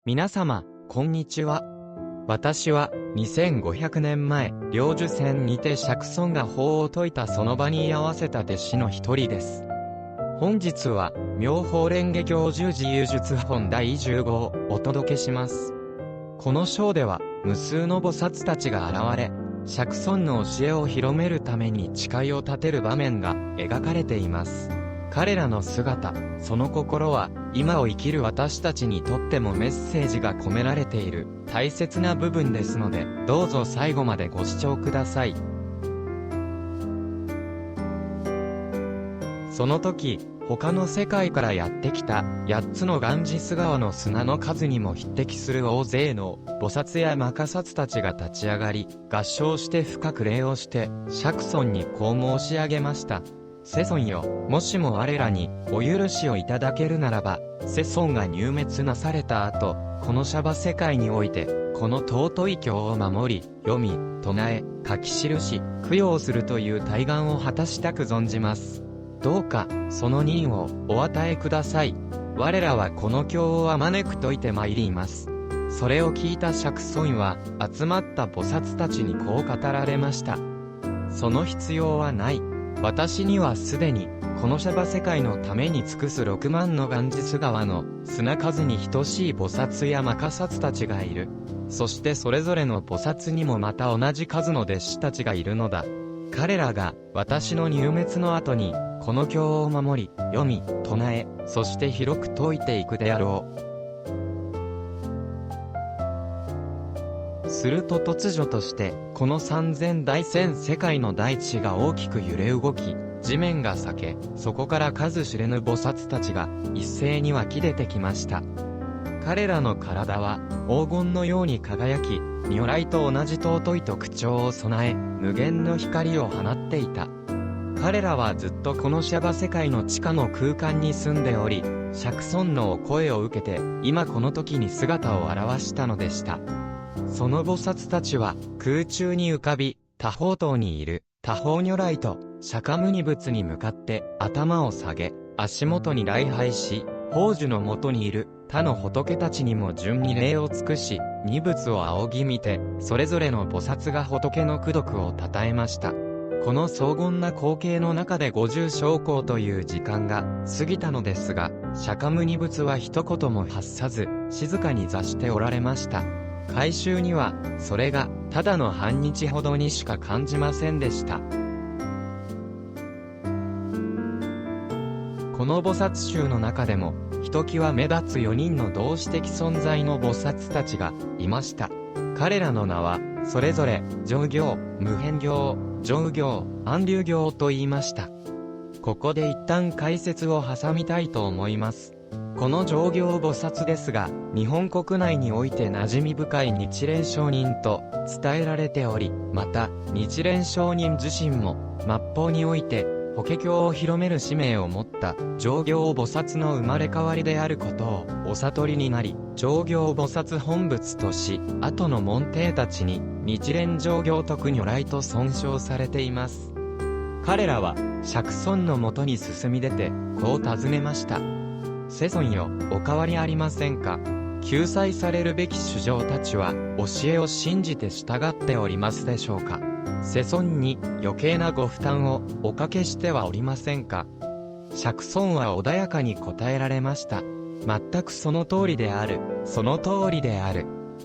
皆様、こんにちは。私は、2500年前、領寿戦にて釈尊が法を説いたその場に居合わせた弟子の一人です。本日は、妙法蓮華経十字遊術本第15をお届けします。この章では、無数の菩薩たちが現れ、釈尊の教えを広めるために誓いを立てる場面が描かれています。彼らの姿、その心は、今を生きる私たちにとってもメッセージが込められている大切な部分ですので、どうぞ最後までご視聴ください。その時、他の世界からやってきた8つのガンジス川の砂の数にも匹敵する大勢の菩薩や摩訶薩たちが立ち上がり、合掌して深く礼をして、釈尊にこう申し上げました。世尊よ、もしも我らにお許しをいただけるならば、世尊が入滅なされた後、この娑婆世界において、この尊い経を守り、読み、唱え、書き記し、供養するという大願を果たしたく存じます。どうか、その任をお与えください。我らはこの経をあまねく説いてまいります。それを聞いた釈尊は、集まった菩薩たちにこう語られました。その必要はない。私にはすでに、この娑婆世界のために尽くす6万のガンジス川の砂数に等しい菩薩や摩訶薩たちがいる。そしてそれぞれの菩薩にもまた同じ数の弟子たちがいるのだ。彼らが私の入滅の後に、この経を守り、読み、唱え、そして広く説いていくであろう。すると突如として、この三千大千世界の大地が大きく揺れ動き、地面が裂け、そこから数知れぬ菩薩たちが、一斉に湧き出てきました。彼らの体は、黄金のように輝き、如来と同じ尊い特徴を備え、無限の光を放っていた。彼らはずっとこの娑婆世界の地下の空間に住んでおり、釈尊のお声を受けて、今この時に姿を現したのでした。その菩薩たちは空中に浮かび、多宝塔にいる多宝如来と釈迦牟尼仏に向かって頭を下げ、足元に礼拝し、宝珠の元にいる他の仏たちにも順に礼を尽くし、二仏を仰ぎ見て、それぞれの菩薩が仏の功徳を称えました。この荘厳な光景の中で50小光という時間が過ぎたのですが、釈迦牟尼仏は一言も発さず、静かに座しておられました。改宗には、それが、ただの半日ほどにしか感じませんでした。この菩薩衆の中でも、ひときわ目立つ4人の同志的存在の菩薩たちがいました。彼らの名は、それぞれ、上行、無辺行、上行、安流行と言いました。ここで一旦解説を挟みたいと思います。この上行菩薩ですが、日本国内において馴染み深い日蓮上人と伝えられており、また、日蓮上人自身も、末法において、法華経を広める使命を持った上行菩薩の生まれ変わりであることをお悟りになり、上行菩薩本仏とし、後の門弟たちに日蓮上行徳如来と尊称されています。彼らは釈尊のもとに進み出て、こう尋ねました。世尊よ、お変わりありませんか？救済されるべき衆生たちは、教えを信じて従っておりますでしょうか？世尊に余計なご負担をおかけしてはおりませんか？釈尊は穏やかに答えられました。全くその通りである、その通りである。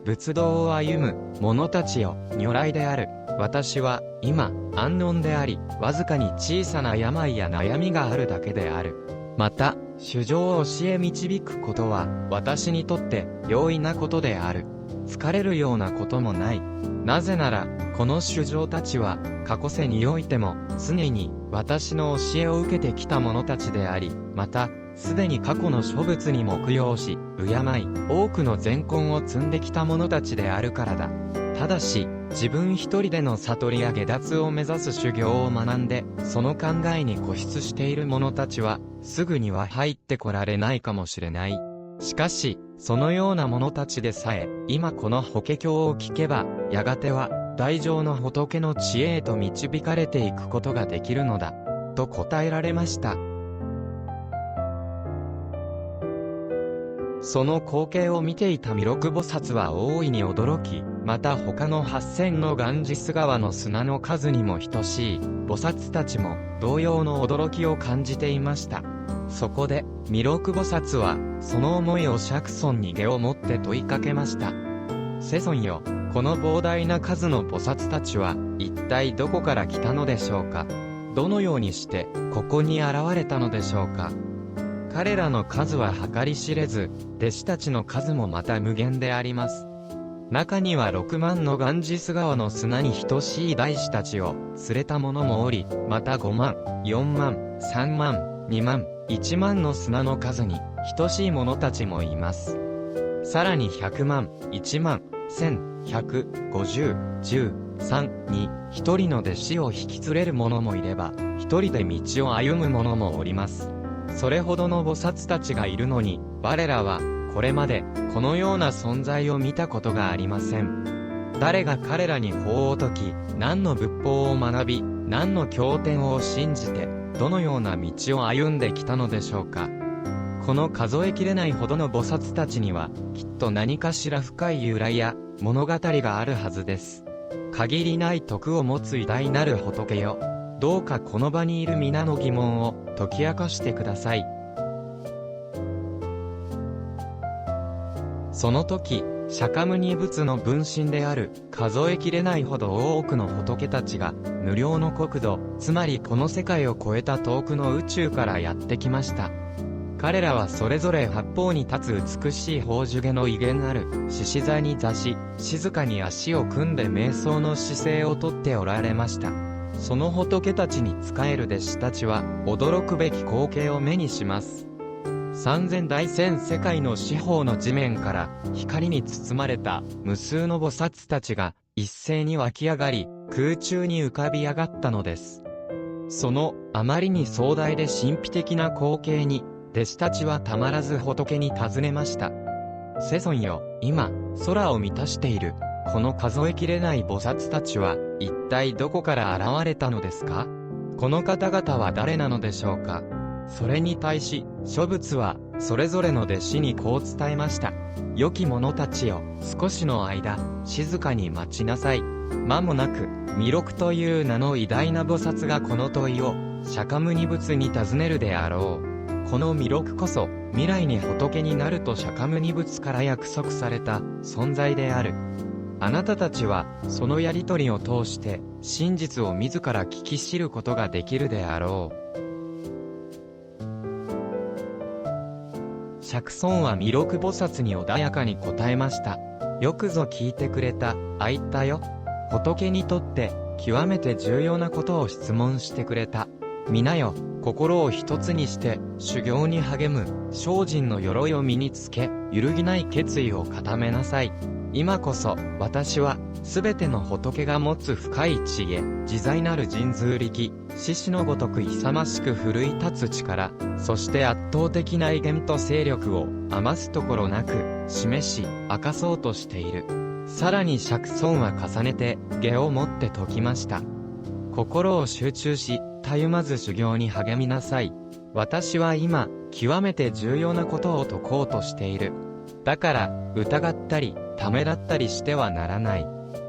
仏道を歩む者たちよ、如来である。私は、今、安穏であり、わずかに小さな病や悩みがあるだけである。また、衆生を教え導くことは、私にとって容易なことである。疲れるようなこともない。なぜなら、この衆生たちは、過去世においても、常に私の教えを受けてきた者たちであり、また、すでに過去の諸仏にも供養し、敬い、多くの善根を積んできた者たちであるからだ。ただし、自分一人での悟りや下脱を目指す修行を学んで、その考えに固執している者たちは、すぐには入ってこられないかもしれない。しかし、そのような者たちでさえ、今この法華経を聞けば、やがては、大乗の仏の知恵へと導かれていくことができるのだ。と答えられました。その光景を見ていた弥勒菩薩は大いに驚き、また他の8000のガンジス川の砂の数にも等しい、菩薩たちも同様の驚きを感じていました。そこで、弥勒菩薩は、その思いを釈尊に下をもって問いかけました。世尊よ、この膨大な数の菩薩たちは、一体どこから来たのでしょうか。どのようにして、ここに現れたのでしょうか。彼らの数は計り知れず、弟子たちの数もまた無限であります。中には6万のガンジス川の砂に等しい大師たちを連れた者もおり、また5万、4万、3万、2万、1万の砂の数に等しい者たちもいます。さらに100万、1万、1000、100、50、10、3に一人の弟子を引き連れる者もいれば、一人で道を歩む者もおります。それほどの菩薩たちがいるのに、我らは、これまで、このような存在を見たことがありません。誰が彼らに法を説き、何の仏法を学び、何の経典を信じて、どのような道を歩んできたのでしょうか。この数えきれないほどの菩薩たちには、きっと何かしら深い由来や物語があるはずです。限りない徳を持つ偉大なる仏よ。どうかこの場にいる皆の疑問を解き明かしてください。その時、釈迦牟尼仏の分身である数えきれないほど多くの仏たちが無量の国土、つまりこの世界を超えた遠くの宇宙からやってきました。彼らはそれぞれ八方に立つ美しい宝珠華の威厳ある獅子座に座し、静かに足を組んで瞑想の姿勢をとっておられました。その仏たちに仕える弟子たちは驚くべき光景を目にします。三千大千世界の四方の地面から光に包まれた無数の菩薩たちが一斉に湧き上がり空中に浮かび上がったのです。そのあまりに壮大で神秘的な光景に弟子たちはたまらず仏に尋ねました。世尊よ、今空を満たしているこの数えきれない菩薩たちは一体どこから現れたのですか？この方々は誰なのでしょうか？それに対し、諸仏は、それぞれの弟子にこう伝えました。良き者たちよ、少しの間、静かに待ちなさい。間もなく、弥勒という名の偉大な菩薩がこの問いを、釈迦牟尼仏に尋ねるであろう。この弥勒こそ、未来に仏になると釈迦牟尼仏から約束された存在である。あなたたちは、そのやりとりを通して、真実を自ら聞き知ることができるであろう。釈尊は弥勒菩薩に穏やかに答えました。よくぞ聞いてくれた、言ったよ。仏にとって、極めて重要なことを質問してくれた。皆よ、心を一つにして、修行に励む、精進の鎧を身につけ、揺るぎない決意を固めなさい。今こそ、私は、すべての仏が持つ深い知恵、自在なる神通力、獅子のごとく勇ましく奮い立つ力、そして圧倒的な威厳と勢力を余すところなく示し明かそうとしている。さらに釈尊は重ねて下をもって説きました。心を集中したゆまず修行に励みなさい。私は今極めて重要なことを説こうとしている。だから疑ったりためらったりしてはならない。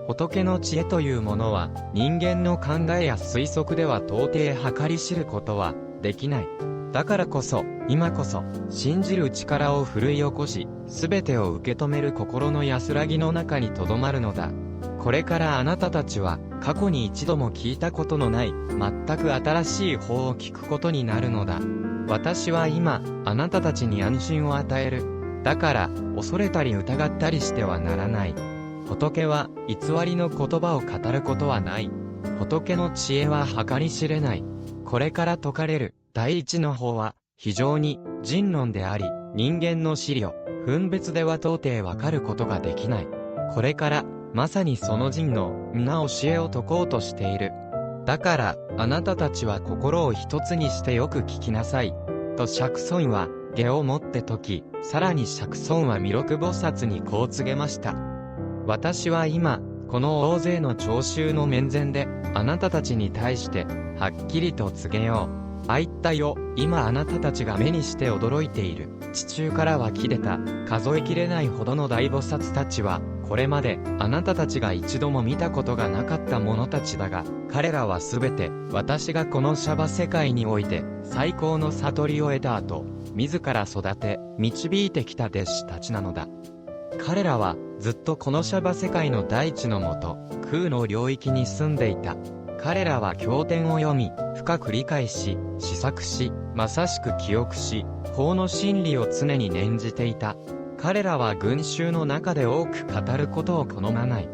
仏の知恵というものは人間の考えや推測では到底計り知ることはできない。だからこそ今こそ信じる力を奮い起こし全てを受け止める心の安らぎの中にとどまるのだ。これからあなたたちは過去に一度も聞いたことのない全く新しい法を聞くことになるのだ。私は今あなたたちに安心を与える。だから恐れたり疑ったりしてはならない。仏は偽りの言葉を語ることはない。仏の知恵は計り知れない。これから説かれる第一の法は非常に人論であり、人間の思慮、分別では到底わかることができない。これからまさにその人の皆教えを説こうとしている。だからあなたたちは心を一つにしてよく聞きなさい。と釈尊は下をもって説き、さらに釈尊は弥勒菩薩にこう告げました。私は今、この大勢の聴衆の面前で、あなたたちに対して、はっきりと告げよあいったよ、今あなたたちが目にして驚いている。地中から湧き出た、数えきれないほどの大菩薩たちは、これまで、あなたたちが一度も見たことがなかった者たちだが、彼らはすべて、私がこのシャバ世界において、最高の悟りを得た後、自ら育て、導いてきた弟子たちなのだ。彼らは、ずっとこのシャバ世界の大地のもと、空の領域に住んでいた。彼らは経典を読み、深く理解し、思索し、まさしく記憶し、法の真理を常に念じていた。彼らは群衆の中で多く語ることを好まない。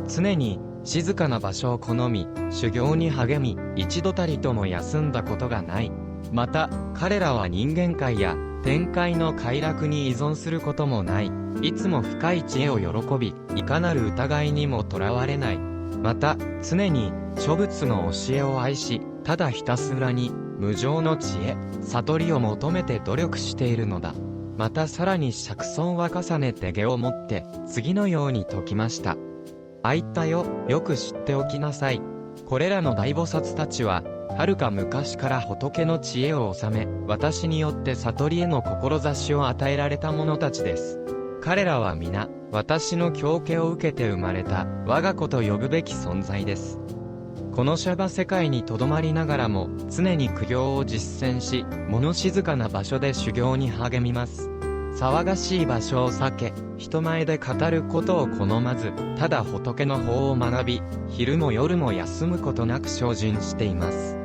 常に、静かな場所を好み、修行に励み、一度たりとも休んだことがない。また、彼らは人間界や、天界の快楽に依存することもない。いつも深い知恵を喜び、いかなる疑いにもとらわれない。また、常に、諸仏の教えを愛し、ただひたすらに、無常の知恵、悟りを求めて努力しているのだ。またさらに釈尊は重ねて下をもって、次のように説きました。あいったよ、よく知っておきなさい。これらの大菩薩たちは、はるか昔から仏の知恵を収め、私によって悟りへの志を与えられた者たちです。彼らは皆、私の教化を受けて生まれた、我が子と呼ぶべき存在です。このシャバ世界に留まりながらも、常に苦行を実践し、物静かな場所で修行に励みます。騒がしい場所を避け、人前で語ることを好まず、ただ仏の法を学び、昼も夜も休むことなく精進しています。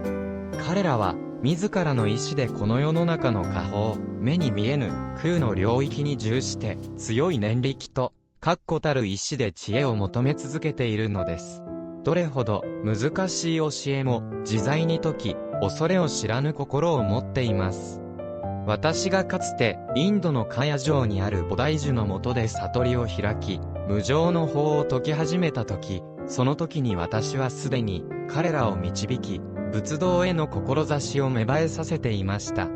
彼らは、自らの意志でこの世の中の果報、目に見えぬ空の領域に従して、強い念力と、確固たる意志で知恵を求め続けているのです。どれほど難しい教えも自在に解き、恐れを知らぬ心を持っています。私がかつてインドのカヤ城にある菩提樹の下で悟りを開き、無常の法を解き始めた時、その時に私はすでに彼らを導き、仏道への志を芽生えさせていました。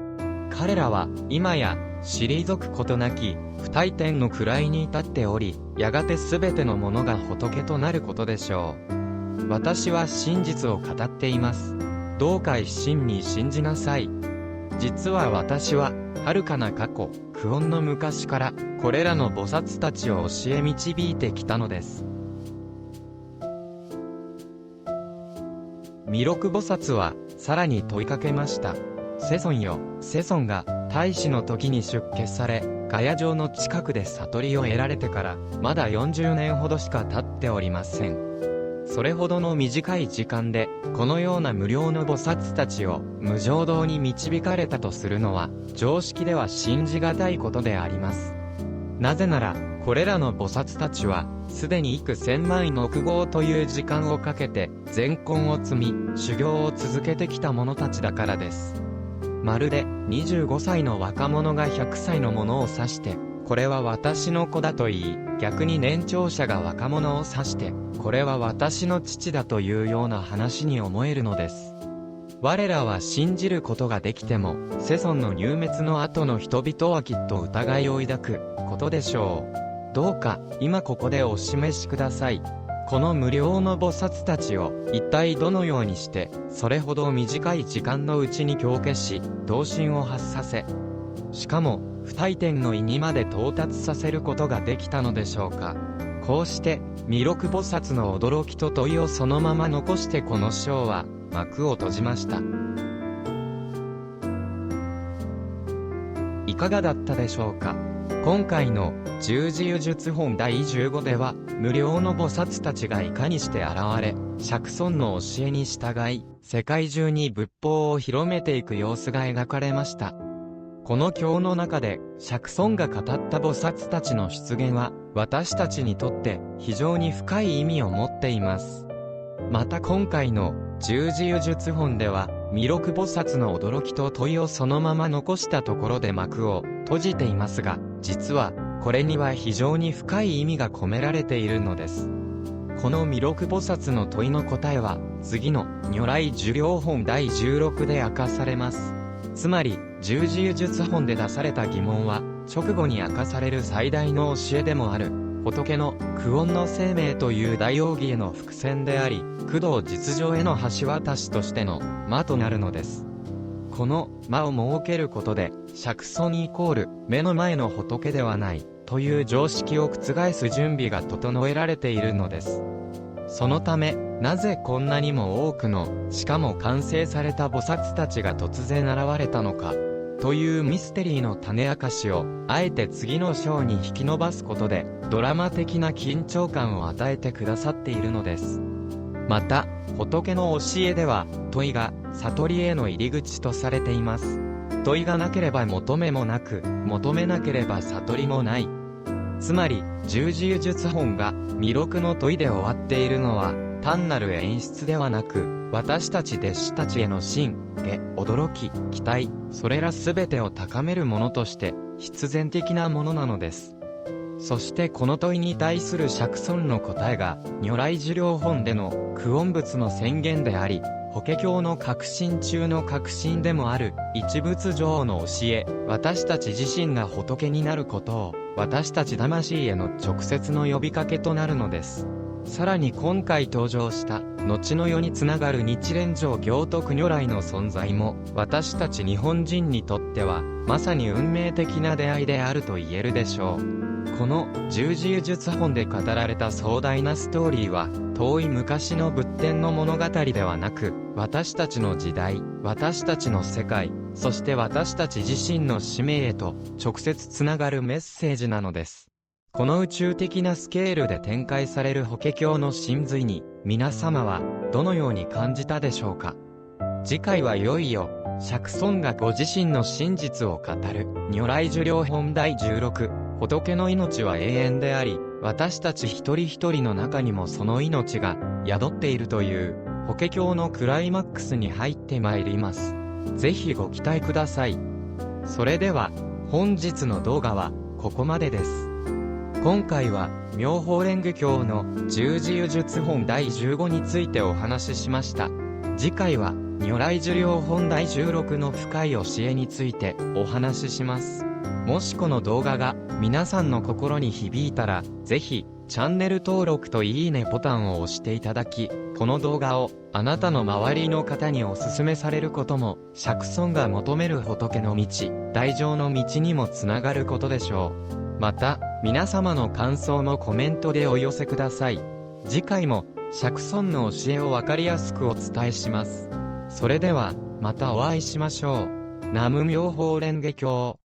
彼らは今や退くことなき不退転の位に至っており、やがてすべてのものが仏となることでしょう。私は真実を語っています。どうか一心に信じなさい。実は私は、遥かな過去、久遠の昔から、これらの菩薩たちを教え導いてきたのです。弥勒菩薩は、さらに問いかけました。世尊よ、世尊が、大死の時に出家され、ガヤ城の近くで悟りを得られてから、まだ40年ほどしか経っておりません。それほどの短い時間で、このような無料の菩薩たちを無常道に導かれたとするのは、常識では信じがたいことであります。なぜなら、これらの菩薩たちは、すでに幾千万億号という時間をかけて、善根を積み、修行を続けてきた者たちだからです。まるで、25歳の若者が100歳の者を指して、これは私の子だと言い、逆に年長者が若者を指して、これは私の父だというような話に思えるのです。我らは信じることができても、世尊の入滅の後の人々はきっと疑いを抱くことでしょう。どうか、今ここでお示しください。この無料の菩薩たちを、一体どのようにして、それほど短い時間のうちに教化し、道心を発させ、しかも、不退転の意にまで到達させることができたのでしょうか。こうして、弥勒菩薩の驚きと問いをそのまま残してこの章は、幕を閉じました。いかがだったでしょうか。今回の十字輸術本第15では、無料の菩薩たちがいかにして現れ、釈尊の教えに従い、世界中に仏法を広めていく様子が描かれました。この経の中で、釈尊が語った菩薩たちの出現は、私たちにとって非常に深い意味を持っています。また今回の十字輸術本では、弥勒菩薩の驚きと問いをそのまま残したところで幕を閉じていますが、実は、これには非常に深い意味が込められているのです。この弥勒菩薩の問いの答えは、次の如来寿量本第16で明かされます。つまり、十字輸術本で出された疑問は、直後に明かされる最大の教えでもある、仏の久遠の生命という大奥義への伏線であり、工藤実情への橋渡しとしての間となるのです。この間を設けることで、釈尊イコール目の前の仏ではないという常識を覆す準備が整えられているのです。そのため、なぜこんなにも多くの、しかも完成された菩薩たちが突然現れたのか、というミステリーの種明かしを、あえて次の章に引き伸ばすことで、ドラマ的な緊張感を与えてくださっているのです。また、仏の教えでは、問いが、悟りへの入り口とされています。問いがなければ求めもなく、求めなければ悟りもない。つまり、十字輸術本が、弥勒の問いで終わっているのは、単なる演出ではなく、私たち弟子たちへの信、下、驚き、期待、それらすべてを高めるものとして、必然的なものなのです。そしてこの問いに対する釈尊の答えが、如来寿量本での久遠仏の宣言であり、法華経の核心中の核心でもある、一仏上の教え、私たち自身が仏になることを、私たち魂への直接の呼びかけとなるのです。さらに今回登場した、後の世につながる日蓮上行徳如来の存在も、私たち日本人にとっては、まさに運命的な出会いであると言えるでしょう。この十字輸術本で語られた壮大なストーリーは、遠い昔の仏典の物語ではなく、私たちの時代、私たちの世界、そして私たち自身の使命へと直接つながるメッセージなのです。この宇宙的なスケールで展開される法華経の真髄に、皆様はどのように感じたでしょうか。次回はいよいよ、釈尊がご自身の真実を語る、如来寿量本第16、仏の命は永遠であり、私たち一人一人の中にもその命が宿っているという、法華経のクライマックスに入ってまいります。ぜひご期待ください。それでは、本日の動画はここまでです。今回は、妙法蓮華経の十字輸術本第15についてお話ししました。次回は、如来寿量本第16の深い教えについてお話しします。もしこの動画が皆さんの心に響いたら、ぜひ、チャンネル登録といいねボタンを押していただき、この動画をあなたの周りの方にお勧めされることも、釈尊が求める仏の道、大乗の道にもつながることでしょう。また、皆様の感想もコメントでお寄せください。次回も、釈尊の教えをわかりやすくお伝えします。それでは、またお会いしましょう。南無妙法蓮華経。